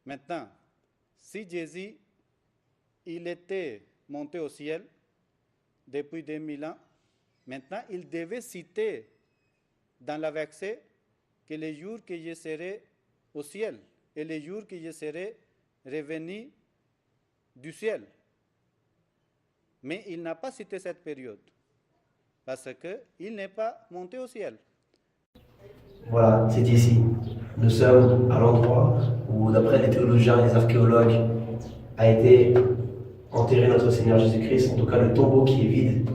Maintenant, si Jésus, il était monté au ciel depuis 2000 ans, maintenant il devait citer dans le verset que les jours que je serai au ciel et les jours que je serai revenu du ciel. Mais il n'a pas cité cette période parce qu'il n'est pas monté au ciel. Voilà, c'est ici. Nous sommes à l'endroit où, d'après les théologiens et les archéologues, a été enterré notre Seigneur Jésus-Christ, en tout cas le tombeau qui est vide.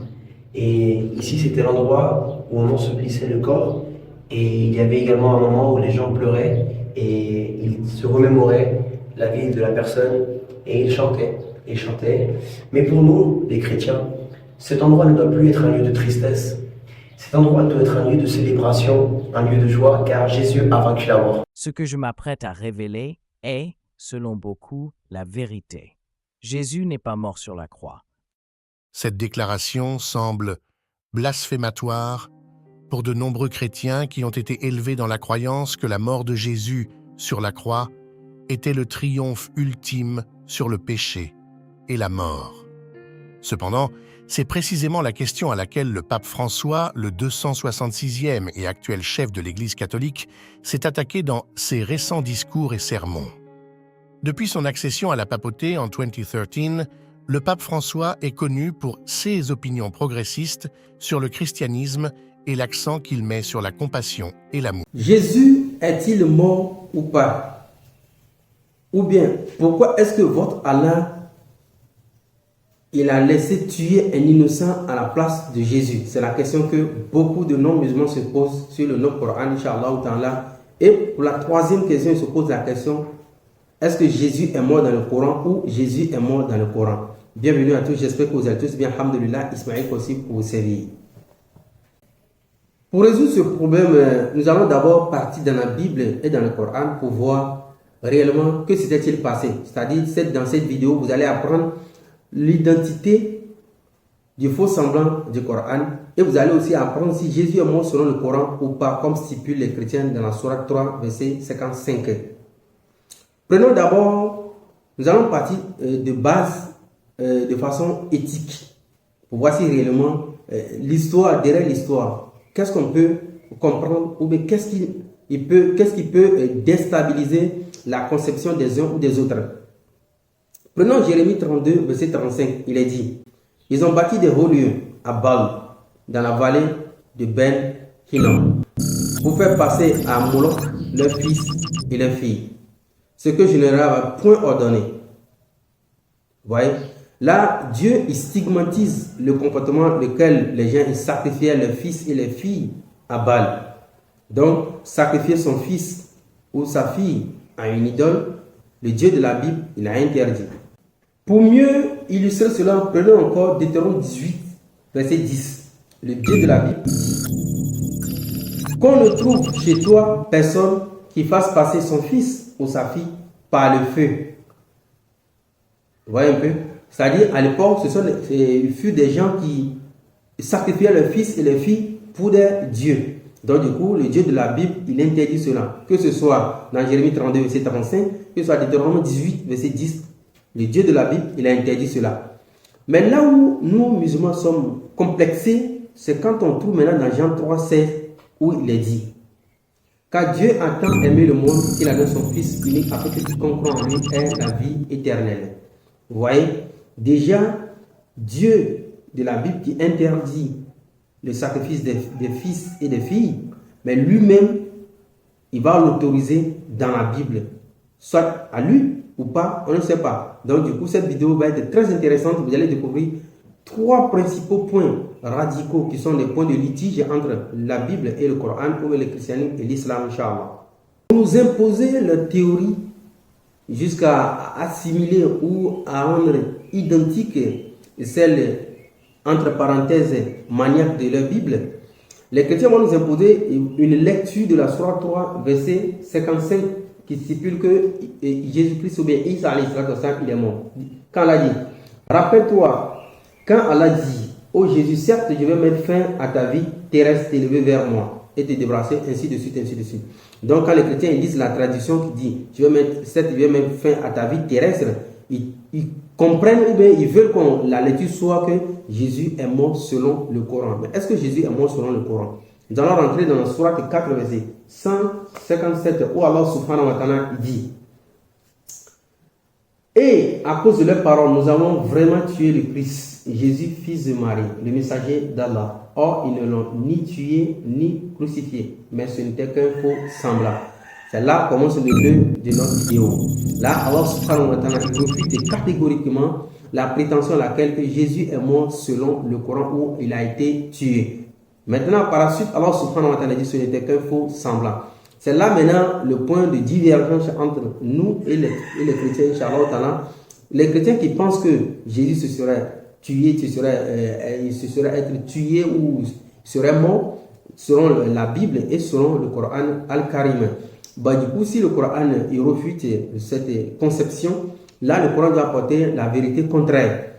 Et ici, c'était l'endroit où on ensevelissait le corps. Et il y avait également un moment où les gens pleuraient et ils se remémoraient la vie de la personne et ils chantaient. Et chantaient. Mais pour nous, les chrétiens, cet endroit ne doit plus être un lieu de tristesse. Cet endroit doit être un lieu de célébration, un lieu de joie, car Jésus a vaincu la mort. Ce que je m'apprête à révéler est, selon beaucoup, la vérité. Jésus n'est pas mort sur la croix. Cette déclaration semble blasphématoire pour de nombreux chrétiens qui ont été élevés dans la croyance que la mort de Jésus sur la croix était le triomphe ultime sur le péché et la mort. Cependant, c'est précisément la question à laquelle le pape François, le 266e et actuel chef de l'Église catholique, s'est attaqué dans ses récents discours et sermons. Depuis son accession à la papauté en 2013, le pape François est connu pour ses opinions progressistes sur le christianisme et l'accent qu'il met sur la compassion et l'amour. Jésus est-il mort ou pas? Ou bien, pourquoi est-ce que votre Allah il a laissé tuer un innocent à la place de Jésus? C'est la question que beaucoup de non-musulmans se posent sur le Coran, Inch'Allah ta'ala. Et pour la troisième question, ils se posent la question, est-ce que Jésus est mort dans le Coran ou Jésus est mort dans le Coran? Bienvenue à tous, j'espère que vous allez tous bien. Alhamdulillah, Ismaël aussi pour vous servir. Pour résoudre ce problème, nous allons d'abord partir dans la Bible et dans le Coran pour voir réellement que s'était-il passé. C'est-à-dire, dans cette vidéo, vous allez apprendre l'identité du faux semblant du Coran et vous allez aussi apprendre si Jésus est mort selon le Coran ou pas, comme stipulent les chrétiens dans la Sourate 3, verset 55. Prenons d'abord, nous allons partir de base de façon éthique pour voir si réellement l'histoire, derrière l'histoire, qu'est-ce qu'on peut comprendre ou bien qu'est-ce qui peut déstabiliser la conception des uns ou des autres. Prenons Jérémie 32, verset 35, il est dit, ils ont bâti des hauts lieux à Baal, dans la vallée de Ben Hinnom, pour faire passer à Moloch leurs fils et leurs filles, ce que je ne leur avais point ordonné. Vous voyez, là, Dieu il stigmatise le comportement lequel les gens ils sacrifiaient leurs fils et leurs filles à Baal. Donc, sacrifier son fils ou sa fille à une idole, le Dieu de la Bible, il a interdit. Pour mieux illustrer cela, prenons encore Deutéronome 18, verset 10. Le Dieu de la Bible dit, qu'on ne trouve chez toi personne qui fasse passer son fils ou sa fille par le feu. Vous voyez un peu? C'est-à-dire, à l'époque, il fut des gens qui sacrifiaient leurs fils et leurs filles pour des dieux. Donc, du coup, le Dieu de la Bible, il interdit cela. Que ce soit dans Jérémie 32, verset 35, que ce soit Deutéronome 18, verset 10, le Dieu de la Bible, il a interdit cela. Mais là où nous, musulmans, sommes complexés, c'est quand on trouve maintenant dans Jean 3, 16, où il est dit, car Dieu a tant aimé le monde qu'il a donné son Fils unique afin que quiconque croit en lui ait la vie éternelle. Vous voyez, déjà, Dieu de la Bible qui interdit le sacrifice des fils et des filles, mais lui-même, il va l'autoriser dans la Bible. Soit à lui ou pas, on ne sait pas. Donc du coup, cette vidéo va être très intéressante. Vous allez découvrir 3 principaux points radicaux qui sont des points de litige entre la Bible et le Coran, ou le christianisme et l'islam, Inch'Allah. Pour nous imposer leur théorie jusqu'à assimiler ou à rendre identique celle, entre parenthèses, maniaque de leur Bible, les chrétiens vont nous imposer une lecture de la Sourate 3, verset 55, qui stipule que Jésus-Christ ou bien Isa alayhi salam, il est mort. Quand Allah dit, rappelle-toi, quand Allah dit, oh Jésus, certes je vais mettre fin à ta vie terrestre élevée vers moi. et te débarrasser, ainsi de suite, ainsi de suite. Donc, quand les chrétiens ils disent la tradition qui dit, tu veux mettre fin à ta vie terrestre, ils comprennent ou bien ils veulent que la lecture soit que Jésus est mort selon le Coran. Mais est-ce que Jésus est mort selon le Coran? Nous allons rentrer dans la sourate 4, verset 157, où Allah subhanahu wa ta'ala dit: et à cause de leurs paroles, nous avons vraiment tué le Christ, Jésus, fils de Marie, le messager d'Allah. Or, ils ne l'ont ni tué ni crucifié, mais ce n'était qu'un faux semblant. C'est là commence le nœud de notre vidéo. Là, Allah subhanahu wa ta'ala refute catégoriquement la prétention à laquelle que Jésus est mort selon le Coran où il a été tué. Maintenant, par la suite, Allah subhanahu wa ta'ala dit que ce n'était qu'un faux semblant. C'est là maintenant le point de divergence entre nous et les chrétiens, Inch'Allah. Les chrétiens qui pensent que Jésus se serait tué, il se serait être tué ou serait mort selon la Bible et selon le Coran Al-Karim. Bah, du coup, si le Coran il refute cette conception, là, le Coran doit apporter la vérité contraire.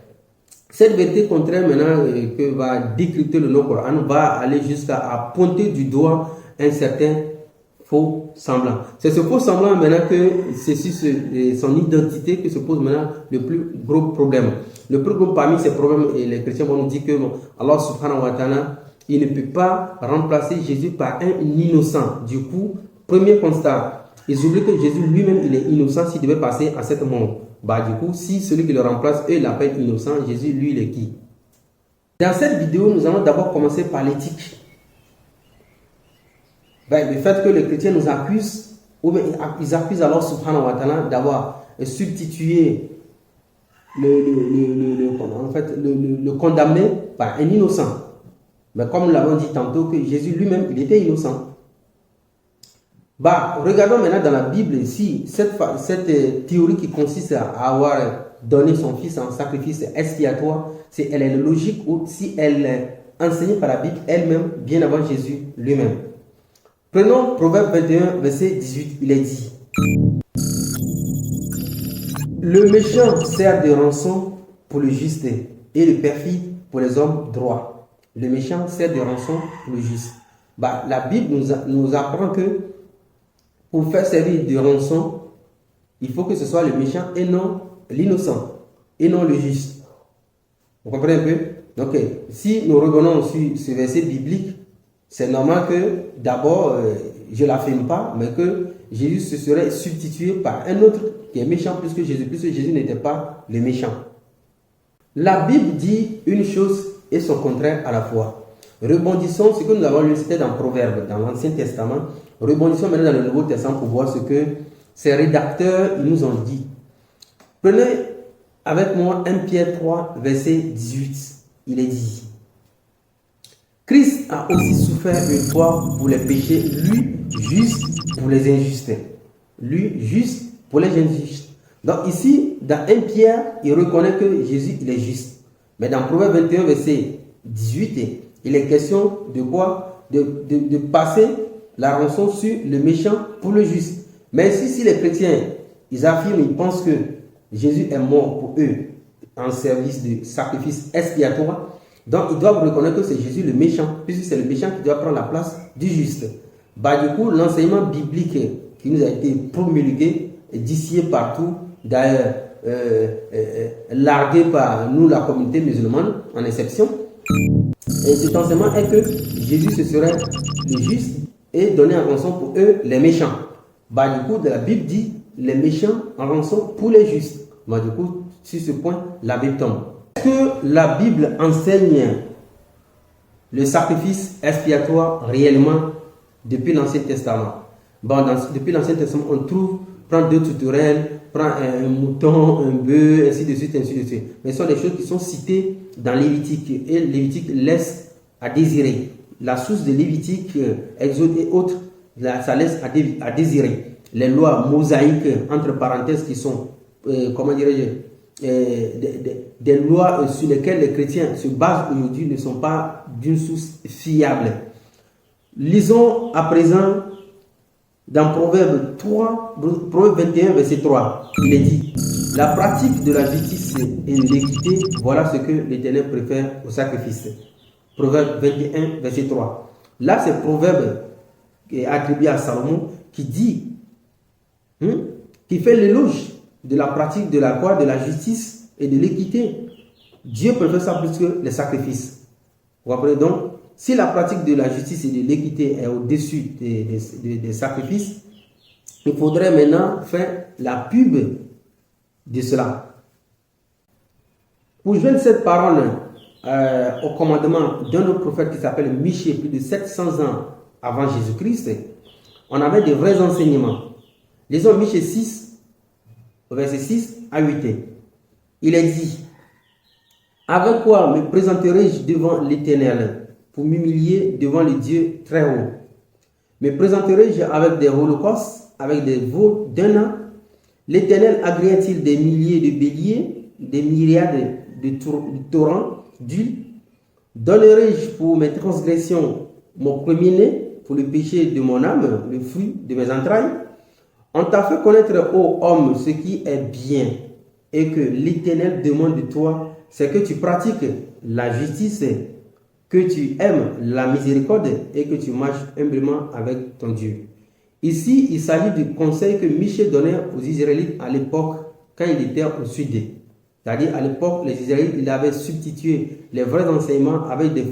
Cette vérité contraire maintenant que va décrypter le Coran va aller jusqu'à pointer du doigt un certain faux semblant. C'est ce faux semblant maintenant que c'est sur son identité que se pose maintenant le plus gros problème. Le plus gros parmi ces problèmes, et les chrétiens vont nous dire que Allah subhanahu wa ta'ala, il ne peut pas remplacer Jésus par un innocent. Du coup, premier constat, ils oublient que Jésus lui-même il est innocent s'il devait passer à cette mort. Bah du coup, si celui qui le remplace, eux l'appellent innocent, Jésus lui il est qui? Dans cette vidéo, nous allons d'abord commencer par l'éthique. Ben, le fait que les chrétiens nous accusent, ou bien ils accusent Allah subhanahu wa ta'ala d'avoir substitué le condamné par un innocent. Mais comme nous l'avons dit tantôt, que Jésus lui-même, il était innocent. Bah, regardons maintenant dans la Bible si cette théorie qui consiste à avoir donné son fils en sacrifice expiatoire, si elle est logique ou si elle est enseignée par la Bible elle-même, bien avant Jésus lui-même. Prenons Proverbe 21, verset 18, il est dit: le méchant sert de rançon pour le juste et le perfide pour les hommes droits. Le méchant sert de rançon pour le juste. Bah, la Bible nous apprend que pour faire servir de rançon, il faut que ce soit le méchant et non l'innocent, et non le juste. Vous comprenez un peu? Donc, si nous revenons sur ce verset biblique, c'est normal que d'abord, je ne l'affirme pas, mais que Jésus se serait substitué par un autre qui est méchant plus que Jésus, puisque Jésus n'était pas le méchant. La Bible dit une chose et son contraire à la fois. Rebondissons, ce que nous avons lu, c'était dans Proverbes, dans l'Ancien Testament. Rebondissons maintenant dans le Nouveau Testament pour voir ce que ces rédacteurs nous ont dit. Prenez avec moi 1 Pierre 3, verset 18. Il est dit: Christ a aussi souffert une fois pour les péchés, lui juste pour les injustes. Lui juste pour les injustes. Donc ici, dans 1 Pierre, il reconnaît que Jésus il est juste. Mais dans Proverbe 21, verset 18, il est question de quoi? De passer la rançon sur le méchant pour le juste. Mais si les chrétiens, ils affirment, ils pensent que Jésus est mort pour eux en service de sacrifice expiatoire, donc ils doivent reconnaître que c'est Jésus le méchant, puisque c'est le méchant qui doit prendre la place du juste. Bah, du coup, l'enseignement biblique qui nous a été promulgué, d'ici et partout, d'ailleurs largué par nous, la communauté musulmane, en exception, et cet enseignement est que Jésus ce serait le juste et donner en rançon pour eux les méchants. Bah, du coup, de la Bible dit les méchants en rançon pour les justes. Bah, du coup, sur ce point, la Bible tombe. Est-ce que la Bible enseigne le sacrifice expiatoire réellement depuis l'Ancien Testament? Bon, depuis l'Ancien Testament, on trouve prendre deux tourterelles, prendre un mouton, un bœuf, ainsi de suite, ainsi de suite. Mais ce sont des choses qui sont citées dans Lévitique. Et Lévitique laisse à désirer. La source de Lévitique, Exode et autres, ça laisse à désirer. Les lois mosaïques, entre parenthèses, qui sont, comment dirais-je, des lois sur lesquelles les chrétiens se basent aujourd'hui ne sont pas d'une source fiable. Lisons à présent dans Proverbe 21, verset 3. Il est dit: la pratique de la justice et de l'équité, voilà ce que l'Éternel préfère au sacrifice. Proverbe 21, verset 3. Là, c'est Proverbe attribué à Salomon, qui dit, qui fait l'éloge de la pratique de la foi, de la justice et de l'équité. Dieu préfère ça plus que les sacrifices. Vous comprenez donc? Si la pratique de la justice et de l'équité est au-dessus des sacrifices, il faudrait maintenant faire la pub de cela. Pour joindre cette parole au commandement d'un autre prophète qui s'appelle Michée, plus de 700 ans avant Jésus-Christ, on avait de vrais enseignements. Lisons Michée 6, verset 6 à 8. Il est dit, « Avec quoi me présenterai-je devant l'Éternel pour m'humilier devant le Dieu très haut? Me présenterai-je avec des holocaustes, avec des veaux d'un an? L'Éternel agrée-t-il des milliers de béliers, des myriades de torrents d'huile? Donnerai-je pour mes transgressions mon premier-né, pour le péché de mon âme, le fruit de mes entrailles? On t'a fait connaître, ô homme, ce qui est bien, et que l'Éternel demande de toi, c'est que tu pratiques la justice, que tu aimes la miséricorde et que tu marches humblement avec ton Dieu. » Ici, il s'agit du conseil que Michée donnait aux Israélites à l'époque quand il était au sud. C'est-à-dire, à l'époque, les Israélites, ils avaient substitué les vrais enseignements avec des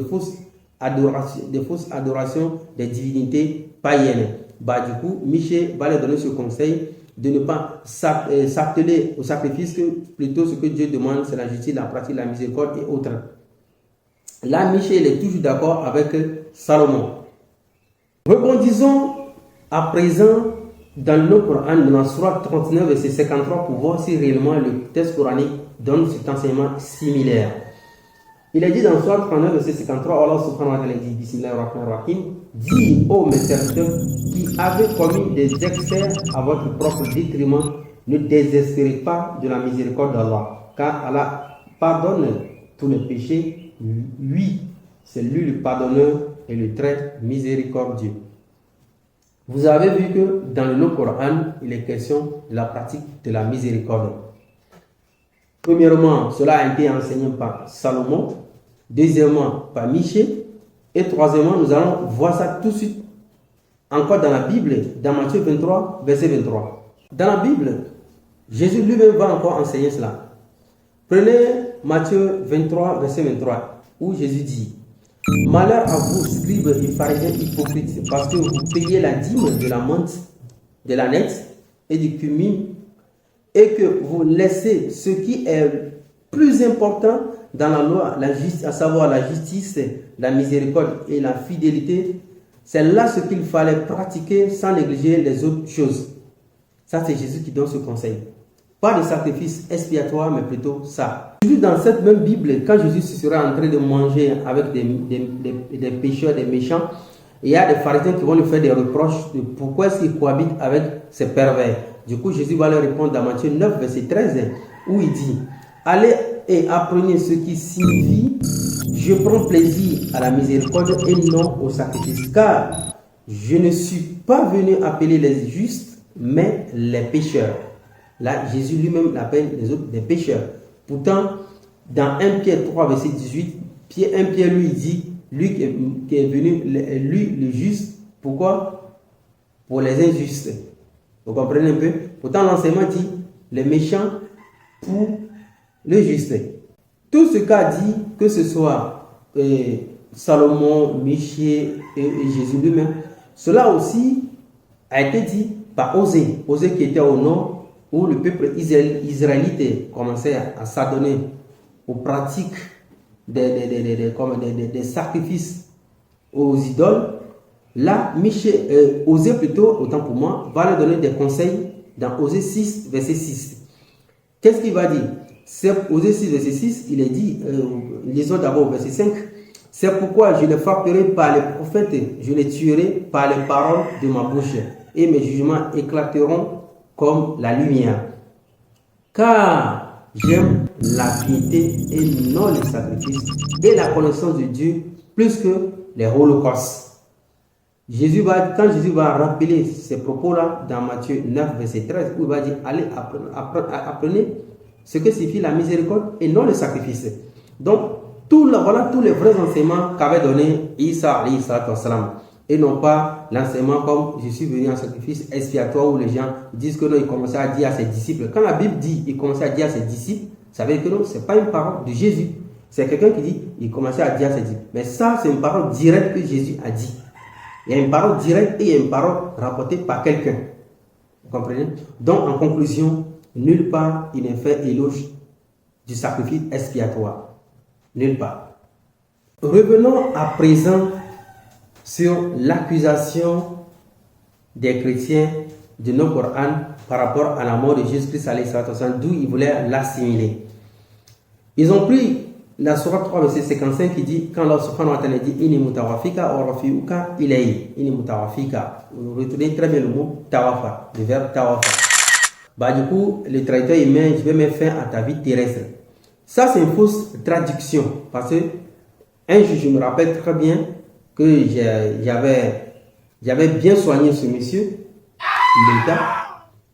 fausses adorations des divinités païennes. Du coup, Michée va leur donner ce conseil de ne pas s'atteler au sacrifice, que plutôt ce que Dieu demande, c'est la justice, la pratique, la miséricorde et autres. Là, Michée il est toujours d'accord avec Salomon. Rebondissons à présent dans le Coran, dans la Sourate 39, verset 53, pour voir si réellement le texte coranique donne cet enseignement similaire. Il est dit dans Sourate 39, verset 53, Allah subhanahu wa ta'ala dit, Bismillahirrahmanirrahim, dis, ô mes serviteurs, qui avez commis des excès à votre propre détriment, ne désespérez pas de la miséricorde d'Allah, car Allah pardonne tous les péchés. Lui, c'est lui le pardonneur et le très miséricordieux. Vous avez vu que dans le Coran, il est question de la pratique de la miséricorde. Premièrement, cela a été enseigné par Salomon. Deuxièmement, par Michée. Et troisièmement, nous allons voir ça tout de suite encore dans la Bible, dans Matthieu 23, verset 23. Dans la Bible, Jésus lui-même va encore enseigner cela. Prenez Matthieu 23, verset 23, où Jésus dit, « Malheur à vous, scribes et pharisiens hypocrites, parce que vous payez la dîme de la menthe, de la nette et du cumin, et que vous laissez ce qui est plus important dans la loi, la justice, à savoir la justice, la miséricorde et la fidélité. C'est là ce qu'il fallait pratiquer sans négliger les autres choses. » Ça, c'est Jésus qui donne ce conseil. Pas de sacrifice expiatoire, mais plutôt ça. Toujours dans cette même Bible, quand Jésus sera en train de manger avec des pécheurs, des méchants, il y a des pharisiens qui vont lui faire des reproches de pourquoi est-ce qu'il cohabite avec ces pervers. Du coup, Jésus va leur répondre dans Matthieu 9, verset 13, où il dit, « Allez et apprenez ce qui signifie « Je prends plaisir à la miséricorde et non au sacrifice, car je ne suis pas venu appeler les justes, mais les pécheurs. » Là, Jésus lui-même l'appelle les autres des pécheurs. Pourtant, dans 1 Pierre 3, verset 18, 1 Pierre lui dit, lui qui est venu, lui le juste, pourquoi? Pour les injustes. Vous comprenez un peu? Pourtant, l'enseignement dit, les méchants pour le juste. Tout ce qu'a dit, que ce soit Salomon, Michée et Jésus lui-même, cela aussi a été dit par Osée. Osée qui était au nord, où le peuple israélite commençait à s'adonner aux pratiques des sacrifices aux idoles. Là, Osée plutôt, autant pour moi, va leur donner des conseils dans Osée 6, verset 6. Qu'est-ce qu'il va dire? Osée 6, verset 6, il est dit, lisons d'abord verset 5, « C'est pourquoi je les frapperai par les prophètes, je les tuerai par les paroles de ma bouche, et mes jugements éclateront comme la lumière. Car j'aime la piété et non les sacrifices, et la connaissance de Dieu plus que les holocaustes. » Quand Jésus va rappeler ces propos-là dans Matthieu 9, verset 13, où il va dire, allez, apprenez ce que signifie la miséricorde et non le sacrifice. Donc, voilà tous les vrais enseignements qu'avait donné Isa, alayhi salatu wassalam. et non pas l'enseignement comme je suis venu en sacrifice expiatoire où les gens disent que non, il commençait à dire à ses disciples. Quand la Bible dit il commençait à dire à ses disciples, ça veut dire que non, ce n'est pas une parole de Jésus. C'est quelqu'un qui dit il commençait à dire à ses disciples. Mais ça, c'est une parole directe que Jésus a dit. Il y a une parole directe et il y a une parole rapportée par quelqu'un. Vous comprenez? Donc, en conclusion, nulle part il n'est fait éloge du sacrifice expiatoire. Nulle part. Revenons à présent sur l'accusation des chrétiens de nos Coran par rapport à la mort de Jésus-Christ, d'où ils voulaient l'assimiler. Ils ont pris la sourate 3, verset 55 qui dit, quand Allah subhanahu wa ta'ala dit Inni mutawafika wa rafi'uka ilayhi. Inni mutawafika. Vous retenez très bien le mot tawafa, le verbe tawafa. Du coup, le traducteur il met je vais mettre fin à ta vie terrestre. Ça, c'est une fausse traduction parce que un jour, je me rappelle très bien que j'avais bien soigné ce monsieur,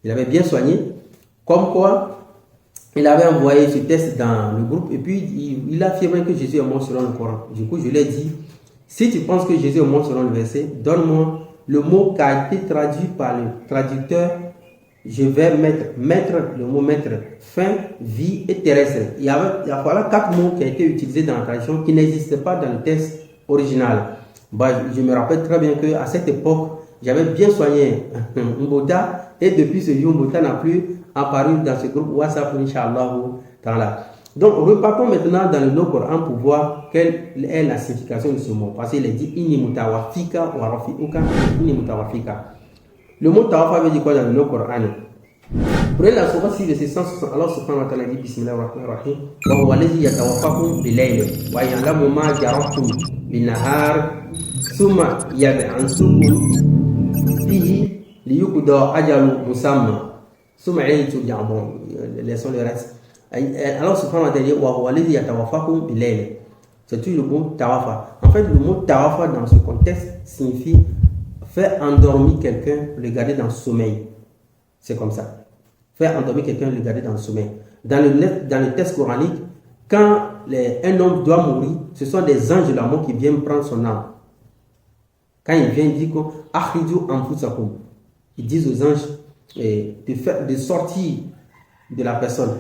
il avait bien soigné, comme quoi il avait envoyé ce test dans le groupe et puis il affirmait que Jésus est mort selon le Coran. Du coup, je lui ai dit, si tu penses que Jésus est mort selon le verset, donne-moi le mot qui a été traduit par le traducteur. Je vais mettre le mot mettre, fin, vie et terrestre. Il y a voilà 4 mots qui ont été utilisés dans la traduction qui n'existaient pas dans le texte original. Je me rappelle très bien qu'à cette époque, j'avais bien soigné Mbota et depuis ce jour, Mbota n'a plus apparu dans ce groupe WhatsApp, Inch'Allah. Donc, repartons maintenant dans le Coran pour voir quelle est la signification de ce mot. Parce qu'il est dit Inni mutawafika wa rafi'uka, Inni mutawafika. Le mot tawafa veut dire quoi dans le Coran? Prenez la sourate 6, verset 160. Allah subhanahu wa ta'ala dit Bismillahirrahmanirrahim. Wa huwa alladhi yatawaffakum bil-layli wa ya'lamu ma jarahtum bin-nahar thumma yab'athukum fihi liyuqda ajalun musamma thumma ilayhi turja'un. Laissons le reste. Allah subhanahu wa ta'ala dit Wa huwa alladhi yatawaffakum bil-layli. C'est tout le mot tawafa. En fait, le mot tawafa dans ce contexte signifie faire endormir quelqu'un, le garder dans le sommeil. C'est comme ça. Faire endormir quelqu'un, le garder dans le sommeil. Dans le texte coranique, quand un homme doit mourir, ce sont des anges de la mort qui viennent prendre son âme. Quand ils viennent dire ils disent aux anges de sortir de la personne.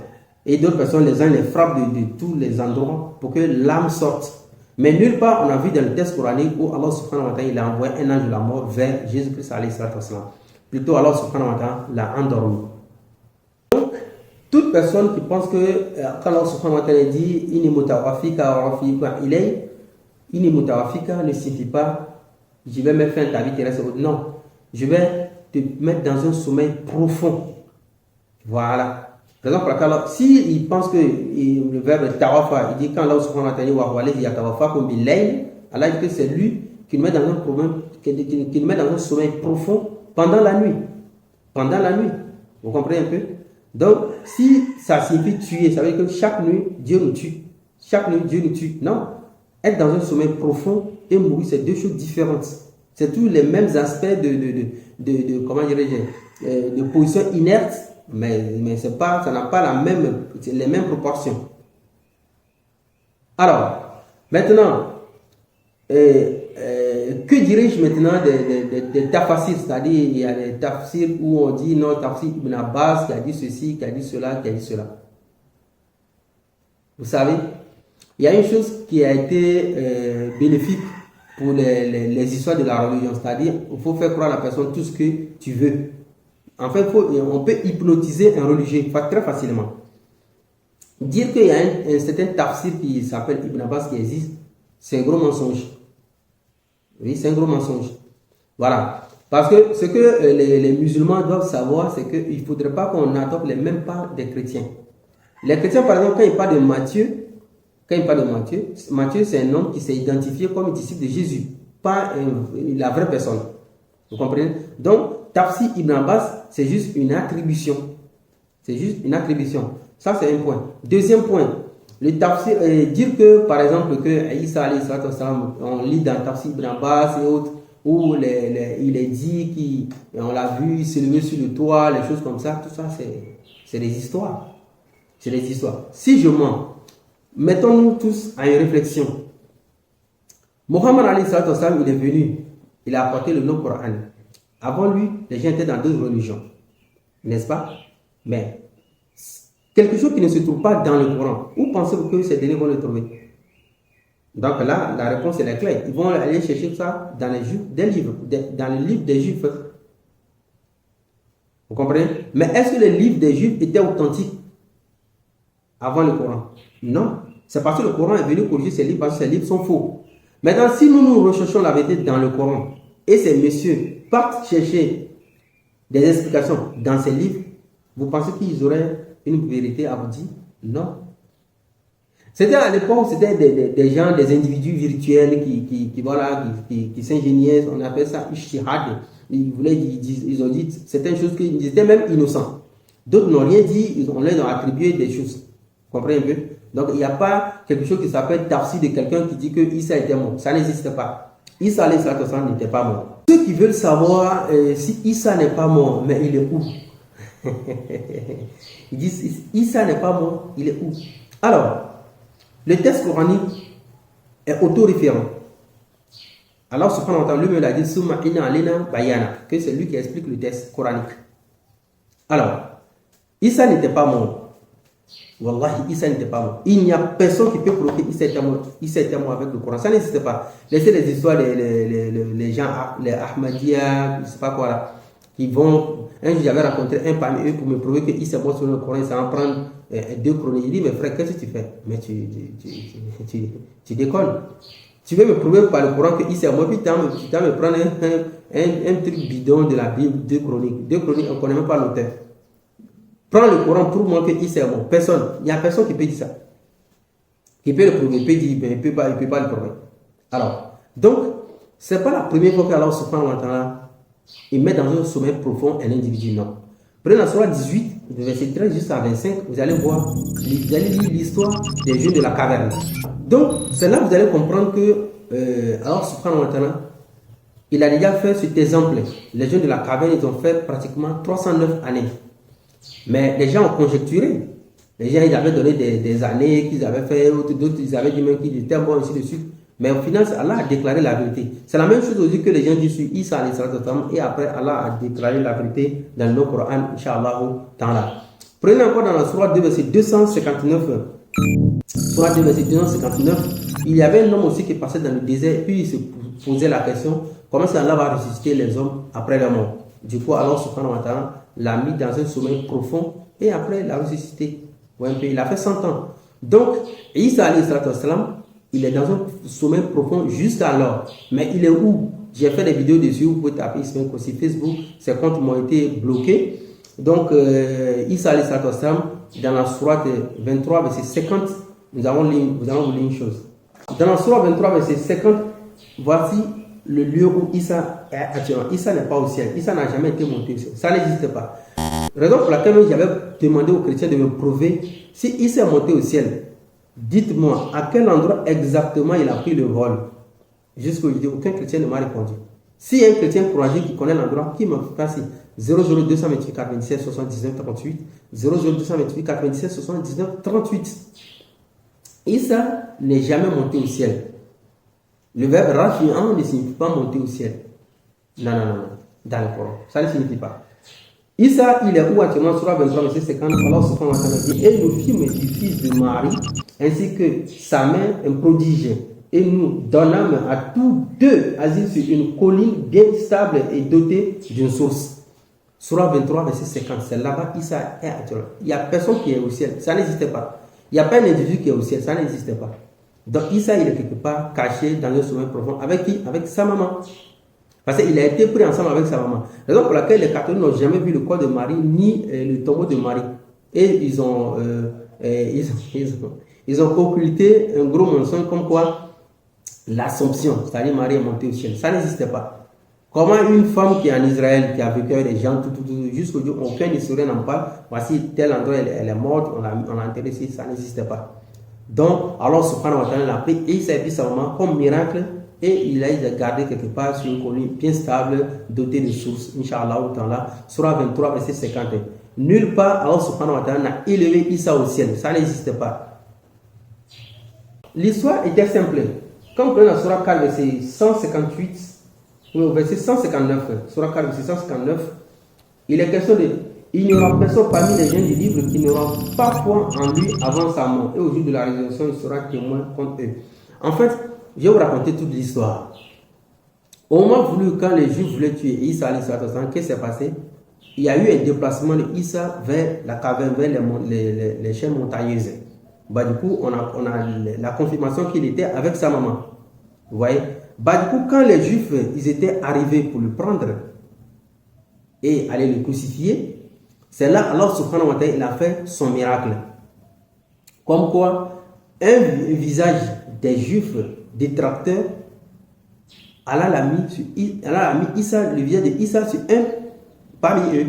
Et d'autres personnes, les anges les frappent de tous les endroits pour que l'âme sorte. Mais nulle part, on a vu dans le texte coranique où Allah subhanahu wa ta'ala il a envoyé un ange de la mort vers Jésus-Christ alayhi salatu wassalam. Plutôt, Allah subhanahu wa ta'ala l'a endormi. Donc, toute personne qui pense que quand Allah subhanahu wa ta'ala dit Inni mutawafika wa rafi'uka ilayhi, Inni mutawafika ne signifie pas je vais mettre fin à ta vie terrestre. Non, je vais te mettre dans un sommeil profond. Voilà. Par exemple, s'il pense que le verbe tawafa, il dit quand Allah subhanahu wa ta'ala Allah dit que c'est lui qui nous met dans un problème, qui nous met dans un sommeil profond pendant la nuit. Pendant la nuit. Vous comprenez un peu? Donc, si ça signifie tuer, ça veut dire que chaque nuit, Dieu nous tue. Chaque nuit, Dieu nous tue. Non. Être dans un sommeil profond et mourir, c'est deux choses différentes. C'est tous les mêmes aspects comment dirais-je, de position inerte. Mais c'est pas, ça n'a pas les mêmes proportions. Alors, maintenant, que dirais-je maintenant des tafsirs? C'est-à-dire, il y a des tafsirs où on dit non, tafsir Ibn Abbas qui a dit ceci, qui a dit cela, qui a dit cela. Vous savez, il y a une chose qui a été bénéfique pour les histoires de la religion. C'est-à-dire, il faut faire croire à la personne tout ce que tu veux. En fait, on peut hypnotiser un religieux très facilement. Dire qu'il y a un certain tafsir qui s'appelle Ibn Abbas qui existe, c'est un gros mensonge. Oui, c'est un gros mensonge. Voilà. Parce que ce que les musulmans doivent savoir, c'est qu'il ne faudrait pas qu'on adopte les mêmes pas des chrétiens. Les chrétiens, par exemple, quand ils parlent de Matthieu, Matthieu, c'est un homme qui s'est identifié comme disciple de Jésus, pas la vraie personne. Vous comprenez? Donc, Tafsir Ibn Abbas, c'est juste une attribution. C'est juste une attribution. Ça, c'est un point. Deuxième point, le tafsir, dire que, par exemple, que Isa alayhi salatu wassalam, on lit dans Tafsir Ibn Abbas et autres, où il est dit qu'on l'a vu s'élever sur le toit, les choses comme ça, tout ça, c'est des histoires. C'est des histoires. Si je mens, mettons-nous tous à une réflexion. Mohammed alayhi salatu wassalam, il est venu. il a apporté le nom Coran. Avant lui, les gens étaient dans d'autres religions. N'est-ce pas? Mais quelque chose qui ne se trouve pas dans le Coran, où pensez-vous que ces derniers vont le trouver? Donc là, la réponse est claire. Ils vont aller chercher ça dans les juifs, des livres, dans les livres des juifs. Vous comprenez? Mais est-ce que les livres des juifs étaient authentiques avant le Coran? Non. C'est parce que le Coran est venu corriger ces livres, parce que ces livres sont faux. Maintenant, si nous recherchons la vérité dans le Coran, et ces messieurs partent chercher des explications dans ces livres, vous pensez qu'ils auraient une vérité à vous dire? Non. C'était à l'époque, c'était des gens, des individus virtuels qui s'ingéniaient, on appelle ça ishtihad. Ils ont dit certaines choses qu'ils étaient même innocents. D'autres n'ont rien dit, on leur a attribué des choses. Vous comprenez un peu? Donc il n'y a pas quelque chose qui s'appelle tafsir de quelqu'un qui dit que Isa était mort. Ça n'existe pas. Isa n'était pas mort. Ceux qui veulent savoir si Isa n'est pas mort, mais il est où? Ils disent Isa n'est pas mort, il est où? Alors, le texte coranique est autoréférent. Alors, subhanahu wa ta'ala, lui-même a dit Summa inna alina bayana, que c'est lui qui explique le texte coranique. Alors, Isa n'était pas mort. Wallahi, Isa n'était pas mort. Il n'y a personne qui peut prouver qu'Isa était mort. Isa était mort avec le Coran. Ça n'existe pas. Laissez les histoires, les gens, les Ahmadiyya, je ne sais pas quoi là, qui vont. Un jour, j'avais rencontré un parmi eux pour me prouver qu'Isa est mort sur le Coran. Ça en prend 2 chroniques. Il dit, mais frère, qu'est-ce que tu fais? Mais tu déconnes. Tu veux me prouver par le Coran que Isa est mort, puis tu vas me prendre un truc bidon de la Bible, 2 chroniques. 2 chroniques, on ne connaît même pas l'auteur. Prends le Coran, prouve-moi que Isa est mort. Personne. Il n'y a personne qui peut dire ça. Qui peut le prouver. Il peut dire, mais il ne peut pas le prouver. Alors, donc, ce n'est pas la première fois qu'Allah subhanahu wa ta'ala, il met dans un sommeil profond un individu. Non. Prenez la surah 18, de verset 13 jusqu'à 25, vous allez voir, vous allez lire l'histoire des jeunes de la caverne. Donc, c'est là que vous allez comprendre que Allah subhanahu wa ta'ala, il a déjà fait cet exemple. Les jeunes de la caverne, ils ont fait pratiquement 309 années. Mais les gens ont conjecturé. Les gens, ils avaient donné des années qu'ils avaient fait, d'autres, ils avaient dit même qu'ils étaient morts, ainsi de suite. Mais au final, Allah a déclaré la vérité. C'est la même chose aussi que les gens disent sur Isa et après Allah a déclaré la vérité dans le Coran, Inch'Allah ta'ala. Prenez encore dans la Surah 2, verset 259. Surah 2, verset 259. Il y avait un homme aussi qui passait dans le désert, puis il se posait la question, comment est-ce qu'Allah va ressusciter les hommes après leur mort? Du coup, alors subhanahu wa ta'ala l'a mis dans un sommeil profond et après il l'a ressuscité. Ouais, il a fait 100 ans. Donc, Isa alayhi salatu wassalam, il est dans un sommeil profond jusqu'alors. Mais il est où? J'ai fait des vidéos dessus, vous pouvez taper Ismaël Kossi Facebook, ses comptes m'ont été bloqués. Donc, Isa alayhi salatu wassalam, dans la sourate 23, verset 50, nous allons vous lire une chose. Dans la sourate 23, verset 50, voici le lieu où Isa est actuellement. Isa n'est pas au ciel. Isa n'a jamais été monté au ciel. Ça n'existe pas. Raison pour laquelle j'avais demandé aux chrétiens de me prouver si Isa est monté au ciel. Dites-moi à quel endroit exactement il a pris le vol. Jusqu'aujourd'hui, aucun chrétien ne m'a répondu. Si un chrétien courageux qui connaît l'endroit, qui me passe 00228 97 79 38 00228 97 79 38. Isa n'est jamais monté au ciel. Le verbe rafi'an ne signifie pas monter au ciel. Non. Dans le Coran. Ça ne signifie pas. Isa, il est où actuellement? Surah 23, verset 50. Allah subhanahu wa ta'ala dit, et nous fîmes du fils de Marie, ainsi que sa mère, un prodige. Et nous donnâmes à tous deux asile sur une colline bien stable et dotée d'une source. Surah 23, verset 50. C'est là-bas Isa est actuellement. Il n'y a personne qui est au ciel. Ça n'existe pas. Il n'y a pas un individu qui est au ciel. Ça n'existe pas. Donc Isa, il est quelque part caché dans un sommeil profond. Avec qui? Avec sa maman. Parce qu'il a été pris ensemble avec sa maman. Raison pour laquelle les catholiques n'ont jamais vu le corps de Marie ni le tombeau de Marie. Et ils ont occulté un gros mensonge comme quoi l'Assomption, c'est-à-dire Marie est montée au ciel. Ça n'existait pas. Comment une femme qui est en Israël, qui a vécu avec des gens, jusqu'au jour, aucun historien n'en parle. Voici tel endroit, elle est morte, on l'a enterrée ici, ça n'existait pas. Donc, alors subhanahu wa ta'ala l'a pris et il s'est pris sa maman comme miracle et il a gardé quelque part sur une colline bien stable, dotée de sources. Inch'Allah ta'ala, surah 23, verset 50. Nulle part, Allah subhanahu wa ta'ala n'a élevé Isa au ciel. Ça n'existe pas. L'histoire était simple. Comme dans la surah 4, verset 158, au verset 159, Surah 4, verset 159, il est question de il n'y aura personne parmi les gens du livre qui n'aura pas foi en lui avant sa mort. Et au jour de la résurrection, il sera témoin contre eux. En fait, je vais vous raconter toute l'histoire. Au moment voulu, quand les Juifs voulaient tuer Issa, qu'est-ce qui s'est passé? Il y a eu un déplacement de Issa vers la caverne, vers les chaînes montagneuses. Bah, du coup, on a la confirmation qu'il était avec sa maman. Vous voyez? Bah, du coup, quand les Juifs ils étaient arrivés pour le prendre et aller le crucifier, c'est là, alors subhanahu wa ta'ala, il a fait son miracle. Comme quoi, un visage des Juifs détracteurs, Allah l'a mis Issa, le visage de Issa sur un parmi eux.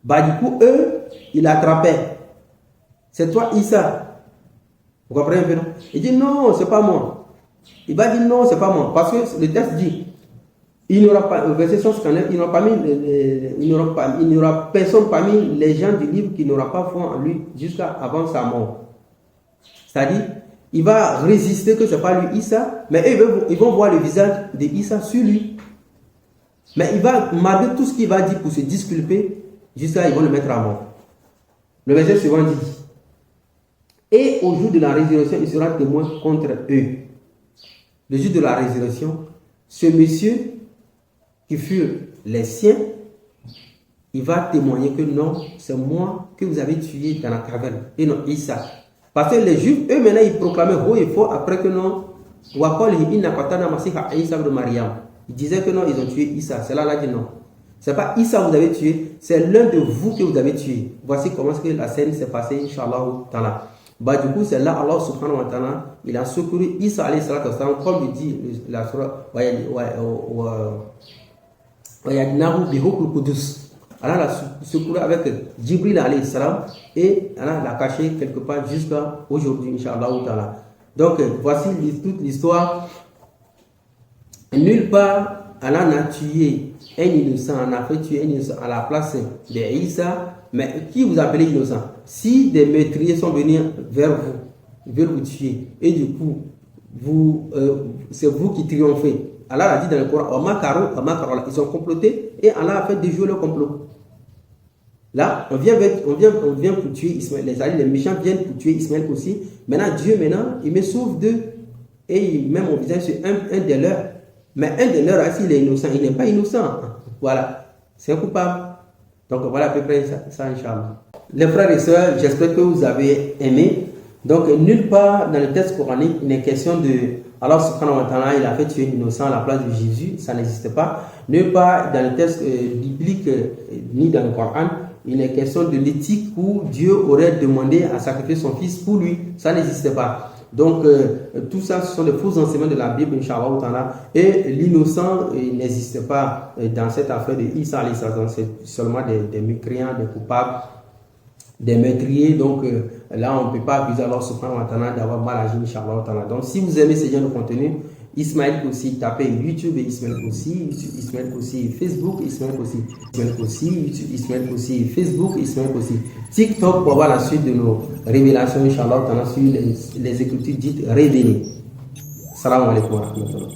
Bah, du coup, eux, il attrapait. C'est toi, Issa. Vous comprenez un peu, non? Il dit non, c'est pas moi. Il va dire non, c'est pas moi. Parce que le texte dit il n'y aura pas, au verset 159, il n'y aura personne parmi les gens du livre qui n'aura pas foi en lui jusqu'à avant sa mort. C'est-à-dire, il va résister que ce n'est pas lui, Issa, mais eux, ils vont voir le visage de Issa sur lui. Mais il va, malgré tout ce qu'il va dire pour se disculper, jusqu'à ils vont le mettre à mort. Le verset suivant dit et au jour de la résurrection, il sera témoin contre eux. Le jour de la résurrection, ce monsieur qui furent les siens, il va témoigner que non, c'est moi que vous avez tué dans la caverne et non Issa. Parce que les Juifs, eux maintenant, ils proclamaient haut et fort après que non, ils disaient que non, ils ont tué Issa. C'est là, là dit non. C'est pas Issa que vous avez tué, c'est l'un de vous que vous avez tué. Voici comment la scène s'est passée, Inch'Allah ta'ala. Bah, du coup, c'est là, Allah subhanahu wa ta'ala, il a secouru Issa alayhi salatu wa salam, comme il dit la surah, Allah l'a secouru avec Jibril alayhi salam et Allah l'a caché quelque part jusqu'à aujourd'hui, Inch'Allah ta'ala. Donc, voici toute l'histoire. Nulle part, Allah n'a tué un innocent, on a fait tuer un innocent à la place de Issa. Mais qui vous appelez innocent? Si des meurtriers sont venus vers vous, ils veulent vous tuer, et du coup, c'est vous qui triomphez. Allah a dit dans le Coran, ils ont comploté et Allah a fait déjouer le complot. Là, on vient pour tuer Ismaël. Les méchants viennent pour tuer Ismaël aussi. Maintenant, Dieu, il me sauve d'eux et il met mon visage sur un des leurs. Mais un des leurs, s'il est innocent, il n'est pas innocent. Voilà, c'est un coupable. Donc voilà à peu près ça, Inch'Allah. Les frères et sœurs, j'espère que vous avez aimé. Donc nulle part dans le texte coranique, il est question de Allah subhanahu wa ta'ala, il a fait tuer l'innocent à la place de Jésus, ça n'existe pas. Nulle part dans le texte biblique ni dans le Coran, il est question de l'éthique où Dieu aurait demandé à sacrifier son fils pour lui, ça n'existe pas. Donc, tout ça, ce sont des faux enseignements de la Bible, Inch'Allah ta'ala. Et l'innocent n'existe pas dans cette affaire de Issa alayhi salam. C'est seulement des mécréants, des coupables, des meurtriers. Donc, là, on ne peut pas accuser Allah subhanahu wa ta'ala d'avoir mal agi, Inch'Allah ta'ala. Donc, si vous aimez ce genre de contenu, Ismaël Koussi, tapez YouTube et Ismaël Koussi, Ismaël Koussi, Facebook, Ismaël Koussi, Ismaël Koussi, YouTube, Ismaël Koussi, Facebook, Ismaël Koussi, TikTok pour avoir la suite de nos révélations, Inch'Allah, sur les écritures dites révélées. Salam alaikum wa rahmatullah.